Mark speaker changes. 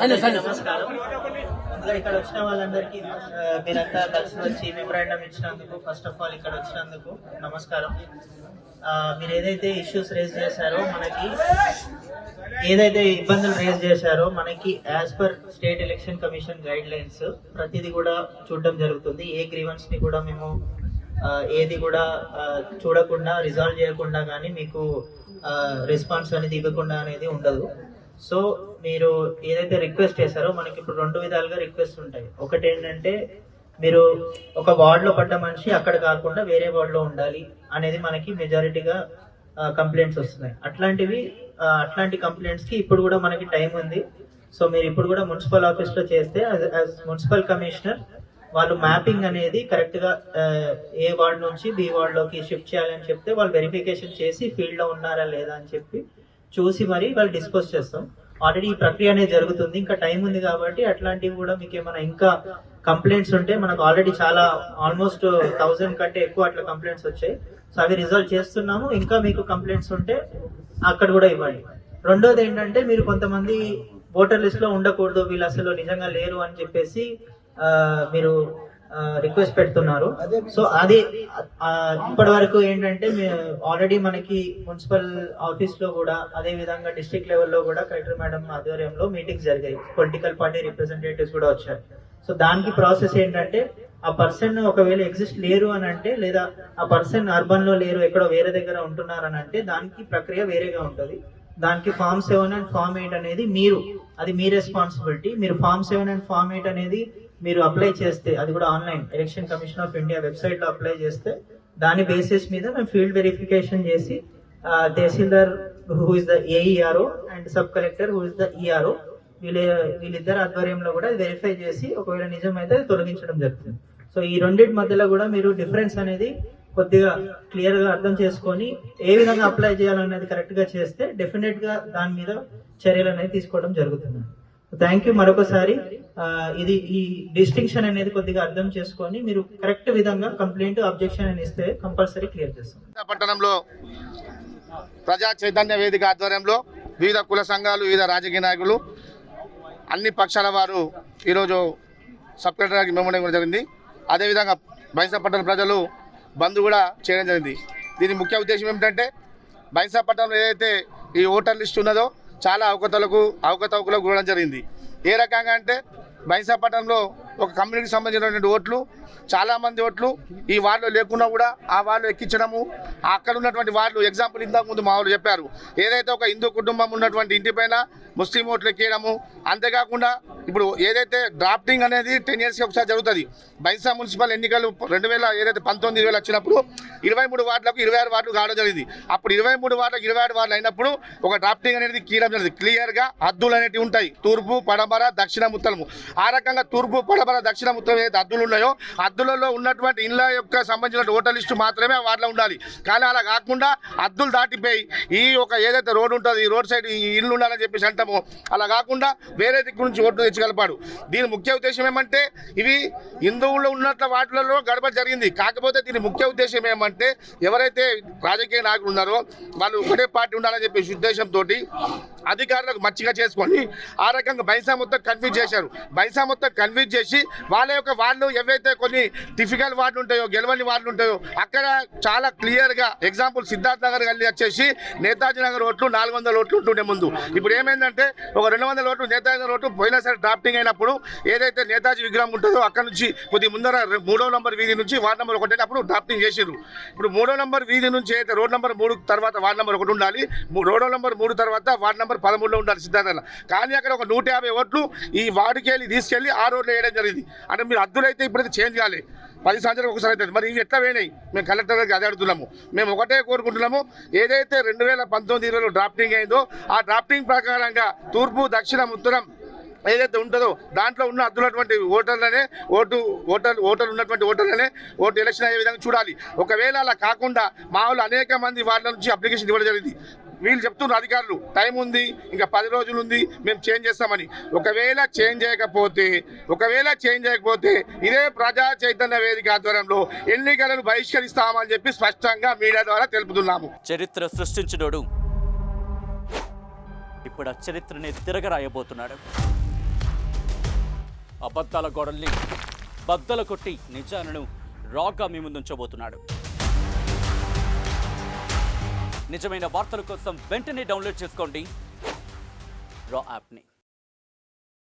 Speaker 1: అందరికీ నమస్కారం. ముందుగా ఇక్కడ వచ్చిన వాళ్ళందరికీ మీరంతా కలిసి వచ్చి మెమరాండం ఇచ్చినందుకు, ఫస్ట్ ఆఫ్ ఆల్ ఇక్కడ వచ్చినందుకు నమస్కారం. మీరు ఏదైతే ఇష్యూస్ రేజ్ చేశారో, మనకి ఏదైతే ఇబ్బందులు రేజ్ చేశారో, మనకి as per state election commission guide lines ప్రతిదీ కూడా చూడడం జరుగుతుంది. ఏ గ్రీవెన్స్ ని కూడా మేము ఏది కూడా చూడకుండా, రిజాల్వ్ చేయకుండా కానీ మీకు రెస్పాన్స్ అనేది ఇవ్వకుండా అనేది ఉండదు. సో మీరు ఏదైతే రిక్వెస్ట్ చేశారో, మనకి ఇప్పుడు రెండు విధాలుగా రిక్వెస్ట్ ఉంటాయి. ఒకటి ఏంటంటే, మీరు ఒక వార్డులో పడ్డ మనిషి అక్కడ కాకుండా వేరే వార్డులో ఉండాలి అనేది మనకి మెజారిటీగా కంప్లైంట్స్ వస్తున్నాయి. అట్లాంటి కంప్లైంట్స్ కి ఇప్పుడు కూడా మనకి టైం ఉంది. సో మీరు ఇప్పుడు కూడా మున్సిపల్ ఆఫీస్ లో చేస్తే, యాజ్ మున్సిపల్ కమిషనర్ వాళ్ళు మ్యాపింగ్ అనేది కరెక్ట్ గా ఏ వార్డ్ నుంచి బి వార్డ్ లోకి షిఫ్ట్ చేయాలని చెప్తే, వాళ్ళు వెరిఫికేషన్ చేసి ఫీల్డ్ లో ఉన్నారా లేదా అని చెప్పి చూసి మరి వాళ్ళు డిస్పోజ్ చేస్తాం. ఆల్రెడీ ఈ ప్రక్రియ అనేది జరుగుతుంది, ఇంకా టైం ఉంది కాబట్టి అట్లాంటివి కూడా మీకు ఏమైనా ఇంకా కంప్లైంట్స్ ఉంటే, మనకు ఆల్రెడీ చాలా ఆల్మోస్ట్ 1000 కంటే ఎక్కువ అట్లా కంప్లైంట్స్ వచ్చాయి. సో అవి రిజాల్వ్ చేస్తున్నాము. ఇంకా మీకు కంప్లైంట్స్ ఉంటే అక్కడ కూడా ఇవ్వండి. రెండోది ఏంటంటే, మీరు కొంతమంది ఓటర్ లిస్ట్ లో ఉండకూడదు, వీళ్ళు అసలు నిజంగా లేరు అని చెప్పేసి మీరు రిక్వెస్ట్ పెడుతున్నారు. సో అది ఇప్పటి వరకు ఏంటంటే, ఆల్రెడీ మనకి మున్సిపల్ ఆఫీస్ లో కూడా, అదే విధంగా డిస్ట్రిక్ట్ లెవెల్లో కూడా కలెక్టర్ మేడం ఆధ్వర్యంలో మీటింగ్స్ జరిగాయి. పొలిటికల్ పార్టీ రిప్రజెంటేటివ్స్ కూడా వచ్చారు. సో దానికి ప్రాసెస్ ఏంటంటే, ఆ పర్సన్ ఒకవేళ ఎగ్జిస్ట్ లేరు అని అంటే, లేదా ఆ పర్సన్ అర్బన్ లో లేరు, ఎక్కడో వేరే దగ్గర ఉంటున్నారు అని అంటే, దానికి ప్రక్రియ వేరేగా ఉంటుంది. దానికి ఫామ్ 7 అండ్ ఫామ్ 8 అనేది అది మీ రెస్పాన్సిబిలిటీ. మీరు ఫామ్ 7 అండ్ ఫామ్ 8 అనేది మీరు అప్లై చేస్తే, అది కూడా online election commission of India website లో అప్లై చేస్తే, దాని బేసిస్ మీద మేము ఫీల్డ్ వెరిఫికేషన్ చేసి, tahsildar who is the AERO and sub collector who is the ERO, వీళ్ళిద్దరు ఆధ్వర్యంలో కూడా వెరిఫై చేసి, ఒకవేళ నిజమైతే అది తొలగించడం జరుగుతుంది. సో ఈ రెండింటి మధ్యలో కూడా మీరు డిఫరెన్స్ అనేది కొద్దిగా క్లియర్ గా అర్థం చేసుకొని, ఏ విధంగా అప్లై చేయాలనేది కరెక్ట్ గా చేస్తే డెఫినెట్ గా దాని మీద చర్యలు అనేది తీసుకోవడం జరుగుతుంది. థ్యాంక్ యూ మరొకసారి. ఇది ఈ డిస్టింక్షన్ అనేది కొద్దిగా అర్థం చేసుకొని, మీరు కరెక్ట్ విధంగా కంప్లైంట్, అబ్జెక్షన్ అని ఇస్తే కంపల్సరీ క్లియర్ చేస్తాం.
Speaker 2: పట్టణంలో ప్రజా చైతన్య వేదిక ఆధ్వర్యంలో వివిధ కుల సంఘాలు, వివిధ రాజకీయ నాయకులు, అన్ని పక్షాల వారు ఈరోజు సబ్ కలెక్టర్ గారికి మెమో ఇవ్వడం జరిగింది. అదేవిధంగా బైంసాపట్నం ప్రజలు బంద్ కూడా చేయడం జరిగింది. దీని ముఖ్య ఉద్దేశం ఏమిటంటే, బైంసాపట్నంలో ఏదైతే ఈ ఓటర్ లిస్ట్ ఉన్నదో చాలా అవకతవకలకు గురడం జరిగింది. ఏ రకంగా అంటే, బైంసాపట్నంలో ఒక కమ్యూనిటీకి సంబంధించినటువంటి ఓట్లు, చాలామంది ఓట్లు ఈ వార్డులో లేకున్నా కూడా ఆ వార్డులో ఎక్కించడము, అక్కడ ఉన్నటువంటి వార్డులు, ఎగ్జాంపుల్ ఇంతకు ముందు మా వాళ్ళు చెప్పారు, ఏదైతే ఒక హిందూ కుటుంబం ఉన్నటువంటి ఇంటిపైన ముస్లిం ఓట్లు ఎక్కేయడము. అంతేకాకుండా ఇప్పుడు ఏదైతే డ్రాఫ్టింగ్ అనేది 10 yearsకి ఒకసారి జరుగుతుంది. బైంసా మున్సిపల్ ఎన్నికలు 2019 వచ్చినప్పుడు 23 వార్డులకు 26 వార్డులు కావడం జరిగింది. అప్పుడు 23 వార్డులకు 26 వార్డులు అయినప్పుడు ఒక డ్రాఫ్టింగ్ అనేది కీయడం జరిగింది. క్లియర్గా హద్దులు అనేవి ఉంటాయి, తూర్పు, పడమర, దక్షిణ, ఉత్తరము. ఆ రకంగా తూర్పు, పడమర, దక్షిణ, ఉత్తరం ఏదైతే హద్దులు ఉన్నాయో, హద్దులలో ఉన్నటువంటి ఇళ్ళ యొక్క సంబంధించిన ఓటర్ లిస్టు మాత్రమే ఆ వార్డులో ఉండాలి. కానీ అలా కాకుండా హద్దులు దాటిపోయి ఈ ఒక ఏదైతే రోడ్డు ఉంటుంది, ఈ రోడ్ సైడ్ ఈ ఇల్లు ఉండాలని చెప్పేసి అంటాము, అలా కాకుండా వేరే దిక్కు నుంచి ఓట్లు తెచ్చగలపాడు. దీని ముఖ్య ఉద్దేశం ఏమంటే, ఇవి హిందువుల్లో ఉన్నట్ల వాటిలలో గడబడి జరిగింది. కాకపోతే దీని ముఖ్య ఉద్దేశం ఏమంటే, ఎవరైతే రాజకీయ నాయకులు ఉన్నారో వాళ్ళు ఒకటే పార్టీ ఉండాలని చెప్పేసి ఉద్దేశంతో అధికారులకు మచ్చిగా చేసుకొని ఆ రకంగా బైంసా మొత్తం కన్ఫ్యూజ్ చేశారు. బైంసా మొత్తం కన్ఫ్యూజ్ చేసి వాళ్ళ యొక్క వార్డులు ఏవైతే కొన్ని టిఫికల్ వార్డులు ఉంటాయో, గెలవని వార్డులు ఉంటాయో, అక్కడ చాలా క్లియర్గా ఎగ్జాంపుల్ సిద్ధార్థ్ నగర్ గల్లీ వచ్చేసి నేతాజీ నగర్ ఓట్లు 400 ఓట్లు ఉంటుండే ముందు. ఇప్పుడు ఏమైందంటే, ఒక 200 ఓట్లు నేతాజీ నగర్ ఓట్లు పోయినా సరే డ్రాఫ్టింగ్ అయినప్పుడు ఏదైతే నేతాజీ విగ్రహం ఉంటుందో అక్కడ నుంచి కొద్ది ముందర 3వ నంబర్ వీధి నుంచి వార్డు నెంబర్ 1 అప్పుడు డ్రాఫ్టింగ్ చేసారు. ఇప్పుడు 3వ నంబర్ వీధి నుంచి అయితే రోడ్ నెంబర్ 3 తర్వాత వార్డు నెంబర్ 1 ఉండాలి, రోడ్ నెంబర్ 3 తర్వాత వార్డు నెంబర్ 13లో ఉండాలి సిద్ధార్థ. కానీ అక్కడ ఒక 150 ఓట్లు ఈ వార్డుకి వెళ్ళి తీసుకెళ్లి ఆ రోడ్లో వేయడం జరిగింది. అంటే మీరు హద్దులు అయితే ఇప్పుడైతే చేంజ్ కాలే, 10 సంవత్సరాలకు ఒకసారి అవుతుంది. మరి ఇవి ఎట్లా పోయినాయి? మేము కలెక్టర్ గారికి అదే అడుగుతున్నాము. మేము ఒకటే కోరుకుంటున్నాము, ఏదైతే 2019-20 డ్రాఫ్టింగ్ అయిందో ఆ డ్రాఫ్టింగ్ ప్రకారంగా తూర్పు, దక్షిణం, ఉత్తరం ఏదైతే ఉంటుందో దాంట్లో ఉన్న అద్దులటువంటి ఓటర్లనే ఓటర్ ఉన్నటువంటి ఓటర్లనే ఓటు ఎలక్షన్ అయ్యే విధంగా చూడాలి. ఒకవేళ అలా కాకుండా మా వాళ్ళు అనేక మంది వాళ్ళ నుంచి అప్లికేషన్ ఇవ్వడం జరిగింది. వీళ్ళు చెప్తున్నారు అధికారులు, టైం ఉంది, ఇంకా 10 రోజులు ఉంది, మేము చేంజ్ చేస్తామని. ఒకవేళ చేంజ్ చేయకపోతే ఇదే ప్రజా చైతన్య వేదిక ఆధ్వర్యంలో ఎన్నికలను బహిష్కరిస్తామని చెప్పి స్పష్టంగా మీడియా ద్వారా తెలుపుతున్నాము.
Speaker 3: చరిత్ర సృష్టించినోడు ఇప్పుడు ఆ చరిత్రని తిరగరాయబోతున్నాడు. అబద్ధాల గోడల్ని బద్దలు కొట్టి నిజాలను రాగా మీ ముందుంచబోతున్నాడు. నిజమైన వార్తల కోసం వెంటనే డౌన్లోడ్ చేసుకోండి రా యాప్ని.